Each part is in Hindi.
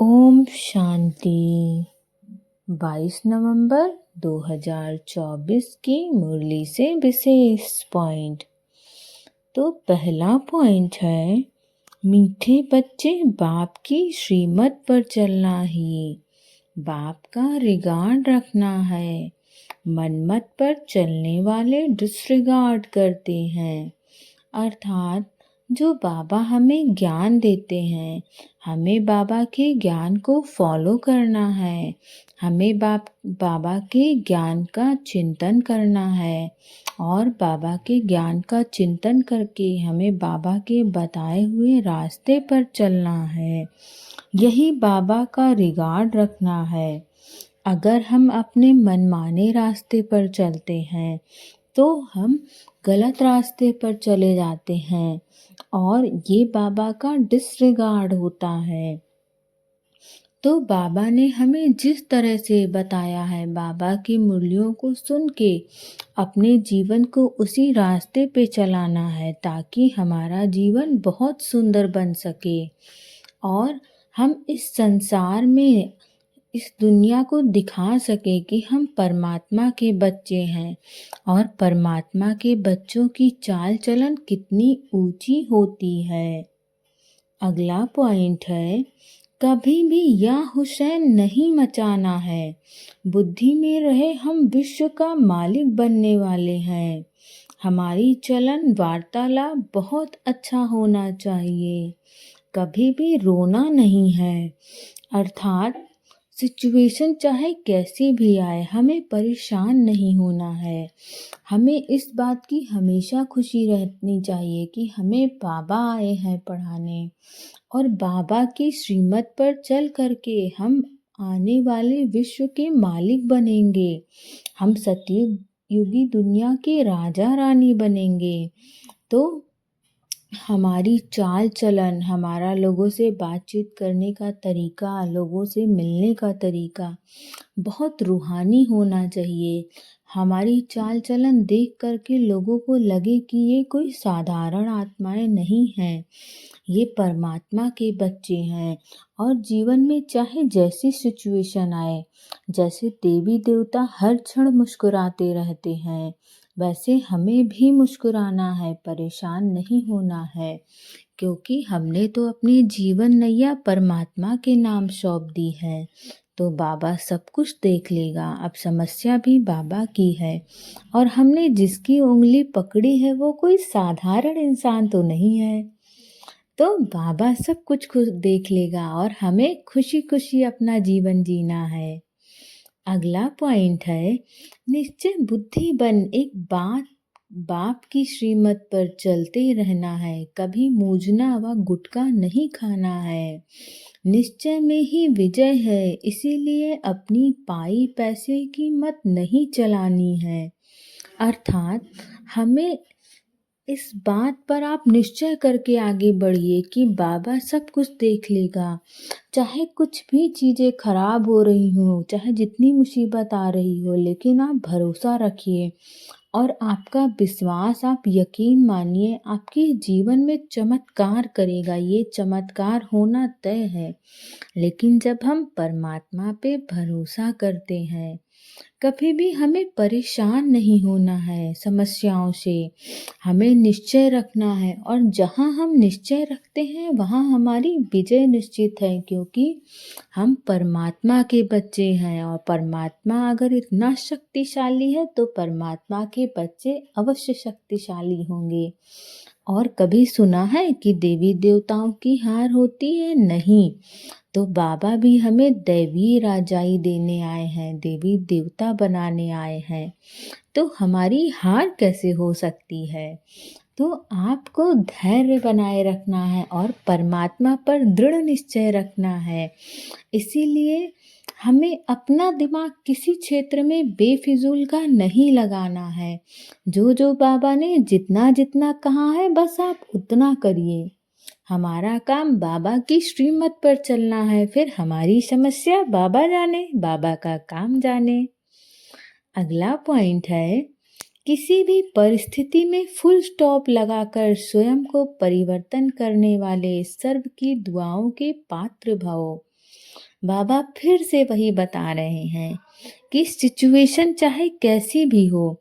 ओम शांति। 22 नवंबर 2024 की मुरली से विशेष पॉइंट। तो पहला पॉइंट है, मीठे बच्चे बाप की श्रीमत पर चलना ही, बाप का रिगार्ड रखना है। मनमत पर चलने वाले डिसरिगार्ड करते हैं। अर्थात जो बाबा हमें ज्ञान देते हैं, हमें बाबा के ज्ञान को फॉलो करना है। हमें बाबा के ज्ञान का चिंतन करना है और बाबा के ज्ञान का चिंतन करके हमें बाबा के बताए हुए रास्ते पर चलना है। यही बाबा का रिगार्ड रखना है। अगर हम अपने मनमाने रास्ते पर चलते हैं तो हम गलत रास्ते पर चले जाते हैं और ये बाबा का डिसरिगार्ड होता है। तो बाबा ने हमें जिस तरह से बताया है, बाबा की मुरलियों को सुन के अपने जीवन को उसी रास्ते पे चलाना है ताकि हमारा जीवन बहुत सुंदर बन सके और हम इस संसार में इस दुनिया को दिखा सके कि हम परमात्मा के बच्चे हैं और परमात्मा के बच्चों की चाल चलन कितनी ऊंची होती है। अगला पॉइंट है, कभी भी या हुसैन नहीं मचाना है। बुद्धि में रहे हम विश्व का मालिक बनने वाले हैं। हमारी चलन वार्तालाप बहुत अच्छा होना चाहिए। कभी भी रोना नहीं है। अर्थात सिचुएशन चाहे कैसी भी आए, हमें परेशान नहीं होना है। हमें इस बात की हमेशा खुशी रहनी चाहिए कि हमें बाबा आए हैं पढ़ाने और बाबा की श्रीमत पर चल करके हम आने वाले विश्व के मालिक बनेंगे। हम सतयुगी दुनिया के राजा रानी बनेंगे। तो हमारी चाल चलन, हमारा लोगों से बातचीत करने का तरीका, लोगों से मिलने का तरीका बहुत रूहानी होना चाहिए। हमारी चाल चलन देख करके लोगों को लगे कि ये कोई साधारण आत्माएं नहीं हैं, ये परमात्मा के बच्चे हैं। और जीवन में चाहे जैसी सिचुएशन आए, जैसे देवी देवता हर क्षण मुस्कुराते रहते हैं, वैसे हमें भी मुस्कुराना है, परेशान नहीं होना है, क्योंकि हमने तो अपनी जीवन नैया परमात्मा के नाम सौंप दी है। तो बाबा सब कुछ देख लेगा। अब समस्या भी बाबा की है और हमने जिसकी उंगली पकड़ी है वो कोई साधारण इंसान तो नहीं है। तो बाबा सब कुछ देख लेगा और हमें खुशी खुशी अपना जीवन जीना है। अगला पॉइंट है, निश्चय बुद्धि बन एक बाप की श्रीमत पर चलते रहना है। कभी मूजना व गुटखा नहीं खाना है। निश्चय में ही विजय है, इसीलिए अपनी पाई पैसे की मत नहीं चलानी है। अर्थात हमें इस बात पर आप निश्चय करके आगे बढ़िए कि बाबा सब कुछ देख लेगा। चाहे कुछ भी चीज़ें खराब हो रही हो, चाहे जितनी मुसीबत आ रही हो, लेकिन आप भरोसा रखिए और आपका विश्वास, आप यकीन मानिए, आपके जीवन में चमत्कार करेगा। ये चमत्कार होना तय है। लेकिन जब हम परमात्मा पे भरोसा करते हैं, कभी भी हमें परेशान नहीं होना है समस्याओं से। हमें निश्चय रखना है और जहाँ हम निश्चय रखते हैं वहाँ हमारी विजय निश्चित है, क्योंकि हम परमात्मा के बच्चे हैं और परमात्मा अगर इतना शक्तिशाली है तो परमात्मा के बच्चे अवश्य शक्तिशाली होंगे। और कभी सुना है कि देवी देवताओं की हार होती है? नहीं। तो बाबा भी हमें दैवी राजाई देने आए हैं, देवी देवता बनाने आए हैं, तो हमारी हार कैसे हो सकती है? तो आपको धैर्य बनाए रखना है और परमात्मा पर दृढ़ निश्चय रखना है। इसीलिए हमें अपना दिमाग किसी क्षेत्र में बेफिजूल का नहीं लगाना है। जो बाबा ने जितना जितना कहा है बस आप उतना करिए। हमारा काम बाबा की श्रीमत पर चलना है, फिर हमारी समस्या बाबा जाने, बाबा का काम जाने। अगला पॉइंट है, किसी भी परिस्थिति में फुल स्टॉप लगाकर स्वयं को परिवर्तन करने वाले सर्व की दुआओं के पात्र भवो। बाबा फिर से वही बता रहे हैं कि सिचुएशन चाहे कैसी भी हो,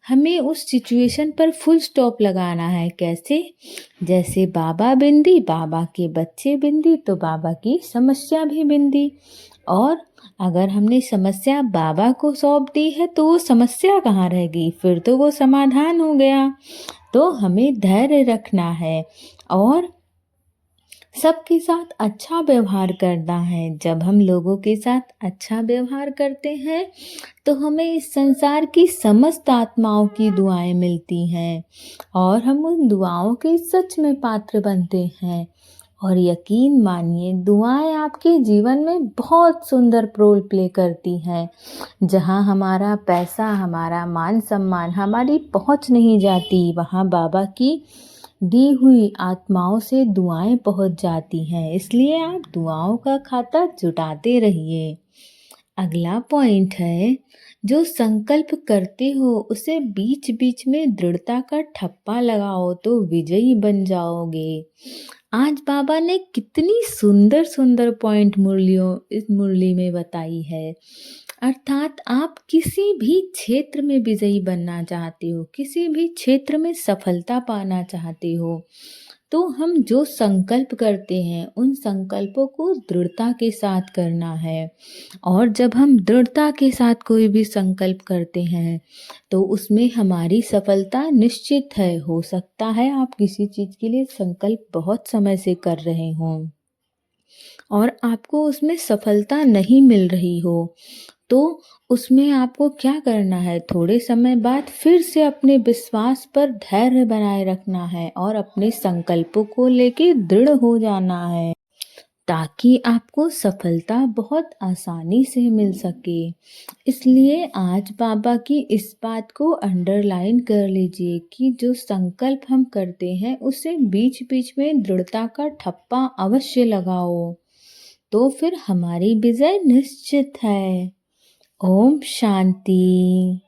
हमें उस सिचुएशन पर फुल स्टॉप लगाना है। कैसे? जैसे बाबा बिंदी, बाबा के बच्चे बिंदी, तो बाबा की समस्या भी बिंदी। और अगर हमने समस्या बाबा को सौंप दी है तो वो समस्या कहाँ रह गई, फिर तो वो समाधान हो गया। तो हमें धैर्य रखना है और सबके साथ अच्छा व्यवहार करना है। जब हम लोगों के साथ अच्छा व्यवहार करते हैं तो हमें इस संसार की समस्त आत्माओं की दुआएं मिलती हैं और हम उन दुआओं के सच में पात्र बनते हैं। और यकीन मानिए, दुआएं आपके जीवन में बहुत सुंदर रोल प्ले करती हैं। जहाँ हमारा पैसा, हमारा मान सम्मान, हमारी पहुँच नहीं जाती, वहाँ बाबा की दी हुई आत्माओं से दुआएं पहुँच जाती हैं। इसलिए आप दुआओं का खाता जुटाते रहिए। अगला पॉइंट है, जो संकल्प करते हो उसे बीच बीच में दृढ़ता का ठप्पा लगाओ तो विजयी बन जाओगे। आज बाबा ने कितनी सुंदर सुंदर पॉइंट इस मुरली में बताई है। अर्थात आप किसी भी क्षेत्र में विजयी बनना चाहते हो, किसी भी क्षेत्र में सफलता पाना चाहते हो, तो हम जो संकल्प करते हैं उन संकल्पों को दृढ़ता के साथ करना है। और जब हम दृढ़ता के साथ कोई भी संकल्प करते हैं तो उसमें हमारी सफलता निश्चित है। हो सकता है आप किसी चीज़ के लिए संकल्प बहुत समय से कर रहे हों और आपको उसमें सफलता नहीं मिल रही हो, तो उसमें आपको क्या करना है, थोड़े समय बाद फिर से अपने विश्वास पर धैर्य बनाए रखना है और अपने संकल्पों को लेके दृढ़ हो जाना है, ताकि आपको सफलता बहुत आसानी से मिल सके। इसलिए आज बाबा की इस बात को अंडरलाइन कर लीजिए कि जो संकल्प हम करते हैं उसे बीच बीच में दृढ़ता का ठप्पा अवश्य लगाओ, तो फिर हमारी विजय निश्चित है। ओम शांति।